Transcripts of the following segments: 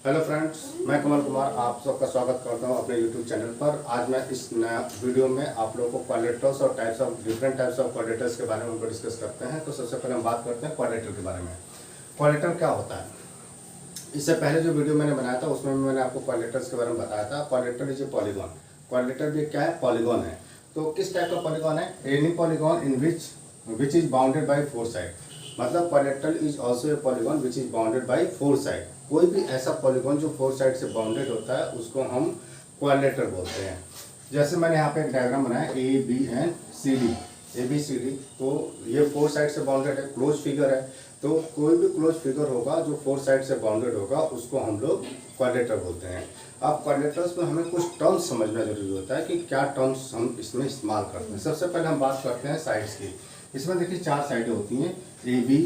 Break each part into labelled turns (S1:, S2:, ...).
S1: Hello friends, मैं कमल कुमार आप सबका स्वागत करता हूं अपने यूट्यूब चैनल पर। आज मैं इस नया वीडियो में आप लोगों को क्वाड्रेटर्स और डिफरेंट टाइप्स ऑफ क्वाड्रेटर्स के बारे में उनको डिस्कस करते हैं। तो सबसे पहले हम बात करते हैं क्वाड्रेटर के बारे में। क्वाड्रेटर क्या होता है? इससे पहले जो वीडियो मैंने बनाया था उसमें मैंने आपको क्वाड्रेटर्स के बारे में बताया था। क्वाड्रेटर इज ए पॉलीगॉन। क्वाड्रेटर भी क्या है? पॉलीगॉन है। तो किस टाइप का पॉलीगॉन है? Any polygon in which is bounded by four side. मतलब quadrilateral is also a polygon which is bounded by four side. कोई भी ऐसा पॉलीगॉन जो फोर साइड से बाउंडेड होता है उसको हम क्वाड्रेटर बोलते हैं। जैसे मैंने यहाँ पे एक डायग्राम बनाया A B and C D, A B C D. तो ये फोर साइड से बाउंडेड है, क्लोज फिगर है। तो कोई भी क्लोज फिगर होगा जो फोर साइड से बाउंडेड होगा उसको हम लोग क्वाड्रेटर बोलते हैं। अब क्वाड्रेटर्स में हमें कुछ टर्म्स समझना जरूरी होता है कि क्या टर्म्स हम इसमें इस्तेमाल करते हैं। सबसे पहले हम बात करते हैं साइड्स की। इसमें देखिए चार साइडें होती हैं, A B,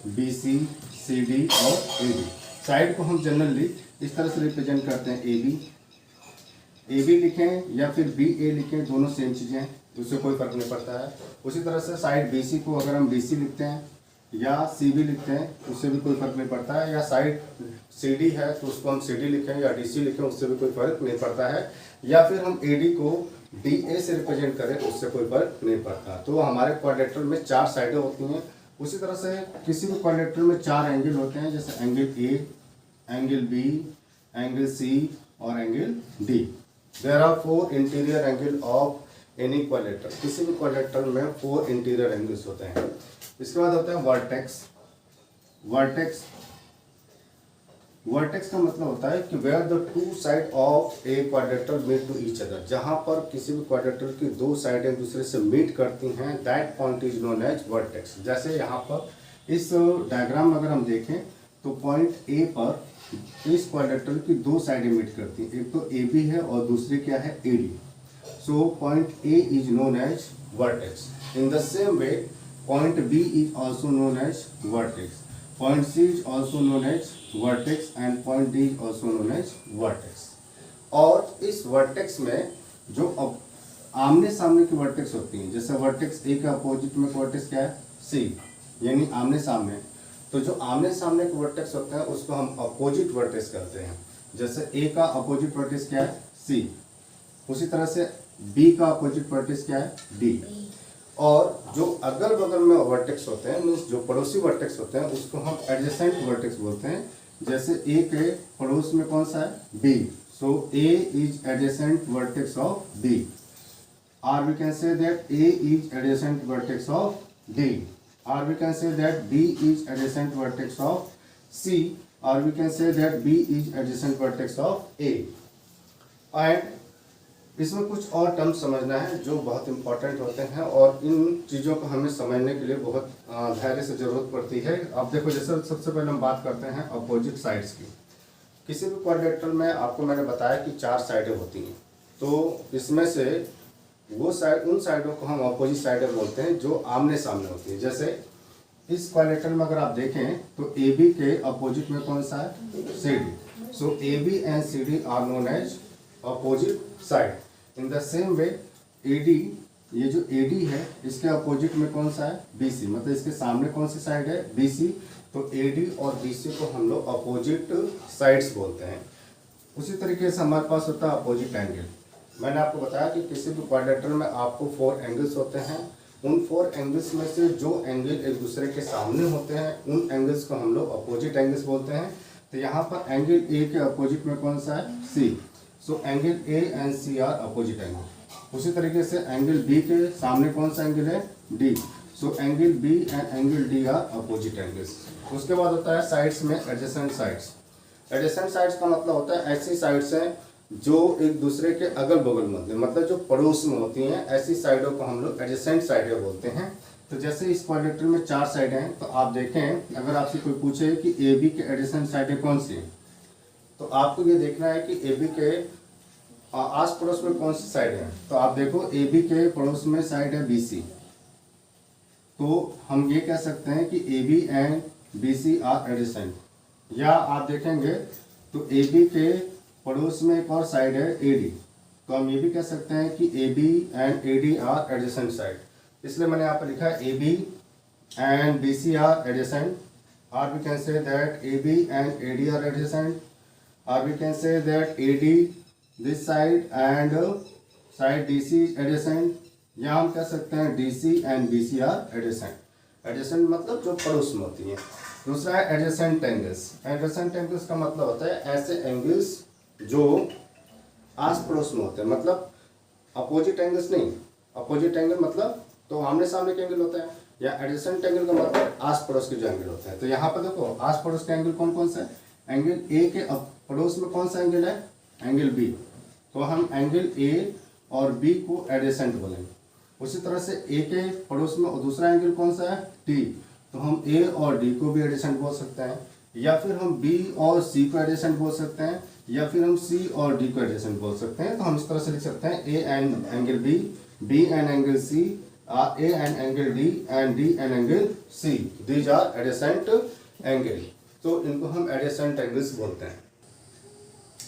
S1: B C, C D और ए डी। साइड को हम जनरली इस तरह से रिप्रेजेंट करते हैं, ए बी लिखें या फिर बी ए लिखें, दोनों सेम चीज़ें हैं, उससे कोई फर्क नहीं पड़ता है। उसी तरह से साइड बी सी को अगर हम बी सी लिखते हैं या सी बी लिखते हैं उससे भी कोई फर्क नहीं पड़ता है। या साइड सी डी है तो उसको हम सी डी लिखें या डी सी लिखें उससे भी कोई फर्क नहीं पड़ता है। या फिर हम ए डी को डी ए से रिप्रेजेंट करें उससे कोई फर्क नहीं पड़ता। तो हमारे क्वाड्रेटर में चार साइडें होती हैं। उसी तरह से किसी भी क्वाड्रेटर में चार एंगल होते हैं, जैसे angle A, angle B, angle C और angle D. There are four interior angle of any quadrilateral. किसी भी क्वाड्रेटर में फोर इंटीरियर एंगल्स होते हैं। इसके बाद होता है वर्टेक्स। वर्टेक्स वर्टेक्स का मतलब होता है कि where the two side of a quadrilateral meet to each other. जहां पर किसी भी क्वाड्रेटर की दो साइडें दूसरे से मीट करती हैं, that point is known as vertex. जैसे यहाँ पर इस डायग्राम में अगर हम देखें तो पॉइंट ए पर इस क्वाड्रेटर की दो साइडें मीट करती हैं, एक तो ए बी है और दूसरी क्या है? A D. So point A is known as vertex. In the same way point B is also known as vertex, point C is also known as vertex and point D is also known as vertex। और इस vertex में जो आमने सामने की vertex होती हैं, जैसे वर्टेक्स A के अपोजिट में वर्टेक्स क्या है? C, यानी आमने सामने। तो जो आमने सामने के वर्टेक्स होते हैं उसको हम अपोजिट वर्टेक्स कहते हैं। जैसे A का अपोजिट वर्टेक्स क्या है? C। उसी तरह से B का अपोजिट वर्टेक्स क्या है? D। और जो अगल बगल में वर्टेक्स होते हैं, मीन्स जो पड़ोसी वर्टेक्स होते हैं उसको हम एडजेसेंट वर्टेक्स बोलते हैं। जैसे ए के पड़ोस में कौन सा है? B. So A is adjacent vertex of B. और we can say that A is adjacent vertex of D. और we can say that B is adjacent vertex of C. और we can say that B is adjacent vertex of A. And इसमें कुछ और terms समझना है जो बहुत important होते हैं और इन चीज़ों को हमें समझने के लिए बहुत धैर्य से ज़रूरत पड़ती है। अब देखो, जैसे सबसे पहले हम बात करते हैं अपोजिट साइड्स की। किसी भी क्वाड्रेटर में आपको मैंने बताया कि चार साइडें होती हैं। तो इसमें से वो साइड, उन साइडों को हम अपोजिट साइडें बोलते हैं जो आमने सामने होती है। जैसे इस क्वाड्रेटर में अगर आप देखें तो ए बी के अपोजिट में कौन सा है? C D. So A B and C D are known as opposite side. In the same way A D, ये जो ए डी है इसके अपोजिट में कौन सा है? B C. मतलब इसके सामने कौन सी साइड है? बी सी। तो ए डी और बी सी को हम लोग अपोजिट साइड्स बोलते हैं। उसी तरीके से हमारे पास होता है अपोजिट एंगल। मैंने आपको बताया कि किसी भी क्वाड्रेटर में आपको फोर एंगल्स होते हैं। उन फोर एंगल्स में से जो एंगल एक दूसरे के सामने होते हैं उन एंगल्स को हम लोग अपोजिट एंगल्स बोलते हैं। तो यहाँ पर एंगल ए के अपोजिट में कौन सा है? C. So angle A and C are opposite angle. उसी तरीके से एंगल बी के सामने कौन सा एंगल है? D. So angle B and angle D are opposite angles. उसके बाद होता है साइड्स में एडजेसेंट साइड्स। एडजेसेंट साइड्स का मतलब होता है ऐसी साइड्स हैं जो एक दूसरे के अगल बगल में, मतलब जो पड़ोस में होती हैं, ऐसी साइडों को हम लोग एडजेसेंट साइडें बोलते हैं। तो जैसे इस क्वाड्रेटर में चार साइडें हैं, तो आप देखें अगर आपसे कोई पूछे कि ए बी के एडजेसेंट साइडें कौन सी हैं, तो आपको ये देखना है कि ए बी के आस पड़ोस में कौन सी साइड है। तो आप देखो ए बी के पड़ोस में साइड है बी सी। तो हम ये कह सकते हैं कि A B and B C are adjacent. या आप देखेंगे तो ए बी के पड़ोस में एक और साइड है ए डी। तो हम ये भी कह सकते हैं कि A B and A D are adjacent side. इसलिए मैंने यहाँ पर लिखा है A B and B C are adjacent. or we can say that AB and AD are adjacent, or we can say that AD this side and side DC is adjacent, या हम कह सकते हैं DC and BC are adjacent. Adjacent मतलब जो पड़ोस में होती हैं. दूसरा है adjacent angles. Adjacent angles का मतलब होता है ऐसे angles जो आस पड़ोस में होते हैं, मतलब अपोजिट एंगल्स नहीं. अपोजिट एंगल मतलब तो आमने सामने के एंगल होता है, या एडजेसेंट एंगल का मतलब आस पड़ोस के जो एंगल होते हैं. तो यहाँ पर देखो आस पड़ोस के एंगल कौन कौन सा है. एंगल ए के पड़ोस में कौन सा एंगल है, एंगल बी. तो हम एंगल ए और बी को एडजेसेंट बोलेंगे. उसी तरह से ए के पड़ोस में दूसरा एंगल कौन सा है, डी. तो हम ए और डी को भी एडजेसेंट बोल सकते हैं, या फिर हम बी और सी को एडजेसेंट बोल सकते हैं, या फिर हम सी और डी को एडजेसेंट बोल सकते हैं. तो हम इस तरह से लिख सकते हैं A and angle B, B and angle C, A and angle D and D and angle C. These are adjacent angle. तो इनको हम एडजेसेंट एंगल्स बोलते हैं.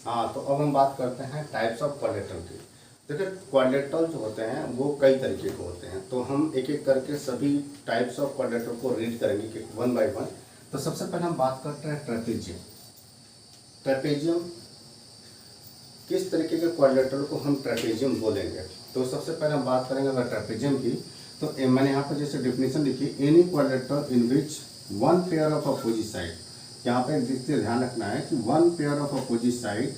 S1: हाँ, तो अब हम बात करते हैं टाइप्स ऑफ क्वाड्रेटल की. देखिए क्वाड्रेटल जो होते हैं वो कई तरीके के होते हैं. तो हम एक एक करके सभी टाइप्स ऑफ क्वाड्रेटल को रीड करेंगे कि वन बाय वन. तो सबसे पहले हम बात करते हैं ट्रेपेजियम. ट्रेपेजियम किस तरीके के क्वाड्रेटल को हम ट्रेपेजियम बोलेंगे. तो सबसे पहले हम बात करेंगे अगर ट्रेपेजियम की, तो मैंने यहाँ पर जैसे डेफिनेशन लिखी, any quadrilateral in which one pair of opposite side. यहाँ पे जिससे ध्यान रखना है कि one pair of opposite side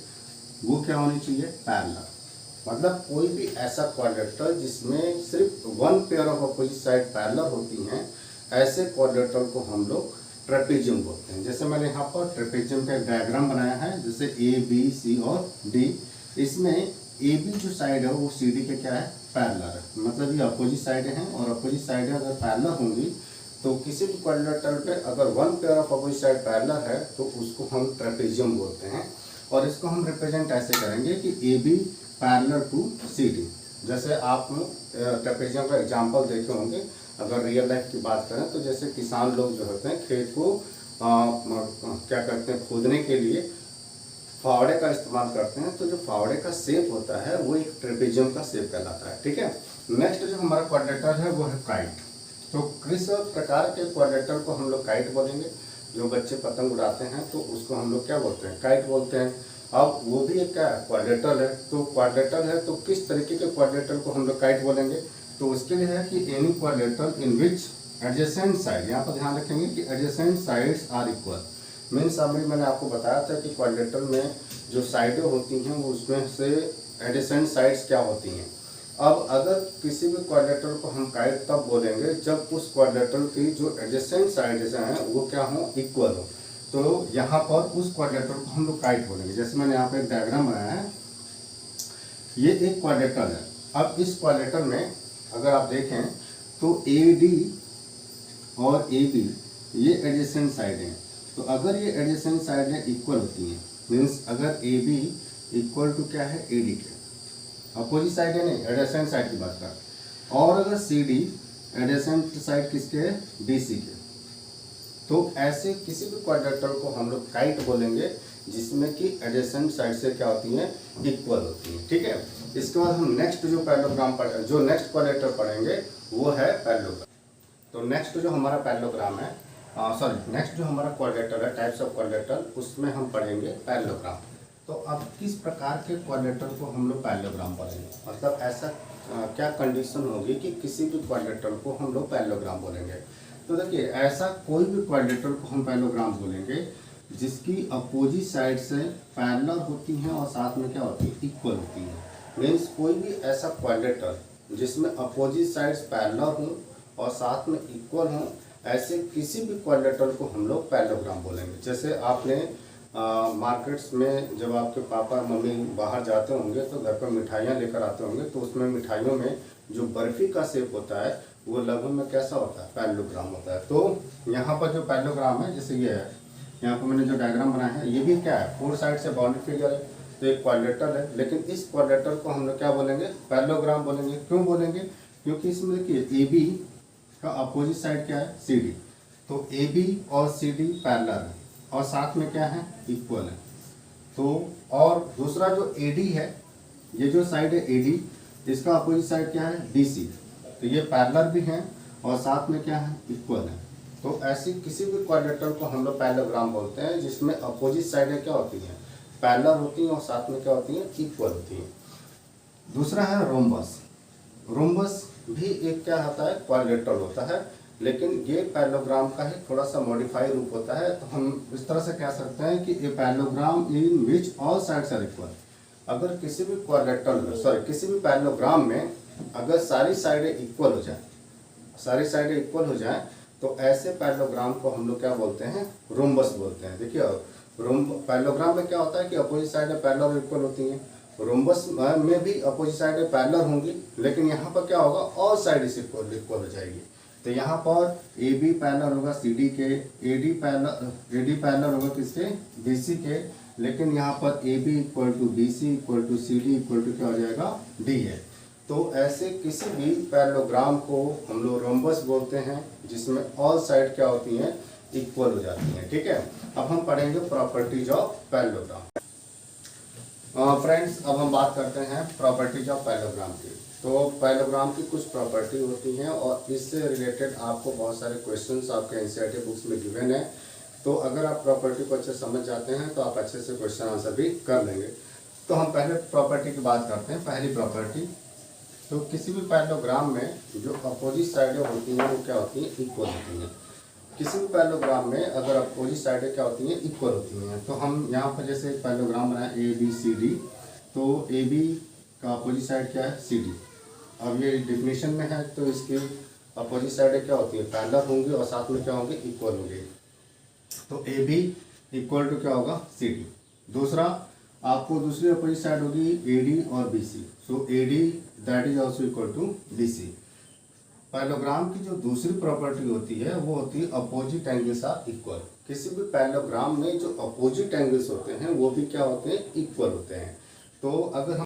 S1: वो क्या होनी चाहिए, पैरेलल. मतलब कोई भी ऐसा क्वाड्रेटल जिसमें सिर्फ one pair of opposite side parallel होती हैं, ऐसे क्वाड्रेटल को हम लोग ट्रेपेजियम बोलते हैं. जैसे मैंने यहाँ पर ट्रेपेजियम का डायग्राम बनाया है, जैसे ए बी सी और डी. इसमें ए बी जो साइड है वो सी डी के क्या है, पैरेलल है. मतलब ये अपोजिट साइड हैं, और अपोजिट साइड अगर पैरेलल होंगी तो किसी भी क्वाड्रेटल पे अगर one pair of opposite side parallel है तो उसको हम ट्रेपेजियम बोलते हैं. और इसको हम रिप्रेजेंट ऐसे करेंगे कि A B parallel to C D. जैसे आप ट्रेपेजियम का एग्जाम्पल देखे होंगे अगर रियल लाइफ की बात करें, तो जैसे किसान लोग जो होते हैं खेत को क्या करते हैं, खोदने के लिए फावड़े का इस्तेमाल करते हैं. तो जो फावड़े का शेप होता है वो एक ट्रेपेजियम का शेप कहलाता है. ठीक है. नेक्स्ट जो हमारा क्वाड्रेटल है वो है काइट. तो किस प्रकार के क्वाड्रेटल को हम लोग काइट बोलेंगे. जो बच्चे पतंग उड़ाते हैं तो उसको हम लोग क्या बोलते हैं, काइट बोलते हैं. अब वो भी एक क्या क्वाड्रेटल है. तो क्वाड्रेटल है तो किस तरीके के क्वाड्रेटल को हम लोग काइट बोलेंगे. तो उसके लिए है कि any quadrilateral in which adjacent side, यहाँ पर ध्यान रखेंगे कि adjacent sides are equal. Means अभी मैंने आपको बताया था कि क्वाड्रेटल में जो साइडें होती हैं वो उसमें से एडजेसेंट साइड्स क्या होती हैं. अब अगर किसी भी क्वाड्रेटल को हम काइट तब बोलेंगे जब उस क्वाड्रेटल की जो एडजेसेंट साइड्स हैं वो क्या हो, इक्वल हो. तो यहाँ पर उस क्वाड्रेटल को हम लोग काइट बोलेंगे. जैसे मैंने यहाँ पे एक डायग्राम बनाया है, ये एक क्वाड्रेटल है. अब इस क्वाड्रेटल में अगर आप देखें तो ए डी और ए बी ये एडजेसेंट साइड हैं. तो अगर ये एडजेसेंट साइडें इक्वल होती हैं, मीन्स अगर ए बी इक्वल टू क्या है, ए डी के, अपोजिट साइड है नहीं, एडजेसेंट साइड की बात कर. और अगर सी डी एडजेसेंट साइड किसके है, डी सी के. तो ऐसे किसी भी क्वाड्रेटल को हम लोग काइट बोलेंगे जिसमें कि एडजेसेंट साइड से क्या होती हैं, इक्वल होती हैं. ठीक है. इसके बाद हम नेक्स्ट जो पैरेललोग्राम जो नेक्स्ट क्वाड्रेटल पढ़ेंगे वो है पैरेललोग्राम. तो नेक्स्ट जो हमारा पैरेललोग्राम है, नेक्स्ट जो हमारा क्वाड्रेटल है, टाइप्स ऑफ क्वाड्रेटल, उसमें हम पढ़ेंगे पैरेललोग्राम. तो अब किस प्रकार के क्वाड्रेटल को हम लोग पैरेललोग्राम पढ़ेंगे, मतलब ऐसा क्या कंडीशन होगी कि किसी भी क्वाड्रेटल को हम लोग पैरेललोग्राम बोलेंगे. तो देखिए ऐसा कोई भी क्वाड्रेटल को हम पैरेललोग्राम बोलेंगे जिसकी अपोजिट साइड से पैरेलल होती हैं और साथ में क्या होती है, इक्वल होती है. मीन्स कोई भी ऐसा क्वाड्रेटल जिसमें अपोजिट साइड्स पैरेलल हों और साथ में इक्वल हों, ऐसे किसी भी क्वाड्रेटल को हम लोग पैरेललोग्राम बोलेंगे. जैसे आपने मार्केट्स में जब आपके पापा मम्मी बाहर जाते होंगे तो घर पर मिठाइयाँ लेकर आते होंगे, तो उसमें मिठाइयों में जो बर्फ़ी का शेप होता है वो लगभग में कैसा होता है, पैरेललोग्राम होता है. तो यहाँ पर जो पैरेललोग्राम है, जैसे ये है, यहाँ पर मैंने जो डायग्राम बनाया है, ये भी क्या है, फोर साइड से बाउंड्री फिगर है. तो एक क्वाड्रेटल है, लेकिन इस क्वाड्रेटल को हम लोग क्या बोलेंगे, पैरेललोग्राम बोलेंगे. क्यों बोलेंगे, क्योंकि इसमें देखिए ए बी का अपोजिट साइड क्या है, सी डी. तो ए बी और सी डी पैरेलल है और साथ में क्या है, इक्वल है. तो और दूसरा जो ए डी है, ये जो साइड है ए डी, इसका अपोजिट साइड क्या है, डी सी. तो ये पैरेलल भी हैं और साथ में क्या है, इक्वल है. तो ऐसी किसी भी क्वाड्रेटल को हम लोग पैरेललोग्राम बोलते हैं जिसमें अपोजिट साइडें क्या होती हैं, पैरेलल होती हैं और साथ में क्या होती हैं, इक्वल होती हैं। दूसरा है रोम्बस। रोम्बस भी एक क्या होता है, क्वाड्रिलेटरल होता है, लेकिन ये पैरेललोग्राम का ही थोड़ा सा मॉडिफाई रूप होता है। तो हम इस तरह से कह सकते हैं कि a parallelogram in which all sides are equal. अगर किसी भी किसी भी पैरेललोग्राम में अगर सारी साइडें इक्वल हो जाए, सारी साइडें इक्वल हो जाए, तो ऐसे पैरेललोग्राम को हम लोग क्या बोलते हैं, रोम्बस बोलते हैं। देखिए पैरेललोग्राम में क्या होता है कि अपोजिट साइडें पैरेलल और इक्वल होती हैं। रोम्बस में भी अपोजिट साइडें पैरेलल होंगी, लेकिन यहाँ पर क्या होगा, ऑल साइड इस इक्वल हो जाएगी। तो यहाँ पर ए बी पैरेलल होगा सी डी के, ए डी पैरेलल होगा किसके, बी सी के, लेकिन यहाँ पर A B equal to B C equal to C D equal to क्या हो जाएगा, डी है। तो ऐसे किसी भी पैरेललोग्राम को हम लोग रोम्बस बोलते हैं, जिसमें ऑल साइड क्या होती हैं, इक्वल हो जाती हैं। ठीक है, अब हम पढ़ेंगे प्रॉपर्टीज ऑफ पैरेललोग्राम। फ्रेंड्स, अब हम बात करते हैं प्रॉपर्टीज ऑफ पैरेललोग्राम की। तो पैरेललोग्राम की कुछ प्रॉपर्टी होती हैं और इससे रिलेटेड आपको बहुत सारे क्वेश्चंस आपके एनसीईआरटी बुक्स में गिवन है। तो अगर आप प्रॉपर्टी को अच्छे समझ जाते हैं तो आप अच्छे से क्वेश्चन आंसर भी कर लेंगे। तो हम पहले प्रॉपर्टी की बात करते हैं। पहली प्रॉपर्टी, तो किसी भी पैरेललोग्राम में जो अपोजिट साइडें होती हैं वो क्या होती हैं, इक्वल होती हैं। किसी भी पैरेललोग्राम में अगर अपोजिट साइडें क्या होती हैं, इक्वल होती हैं। तो हम यहाँ पर जैसे एक पैरेललोग्राम बनाए ए बी सी डी, तो ए बी का अपोजिट साइड क्या है, सी डी। अब ये डिफिनीशन में है, तो इसकी अपोजिट साइडें क्या होती है, पैरेलल होंगी और साथ में क्या होंगे, इक्वल होंगे। तो ए बी इक्वल टू क्या होगा, सी डी। दूसरा, आपको दूसरी अपोजिट साइड होगी ए डी और B C. So A D that is also equal to B C. Parallelogram की जो दूसरी प्रॉपर्टी होती है वो होती है अपोजिट एंगल्स आर इक्वल। किसी भी पैरेललोग्राम में जो अपोजिट एंगल्स होते हैं वो भी क्या होते हैं, इक्वल होते हैं। तो अगर हम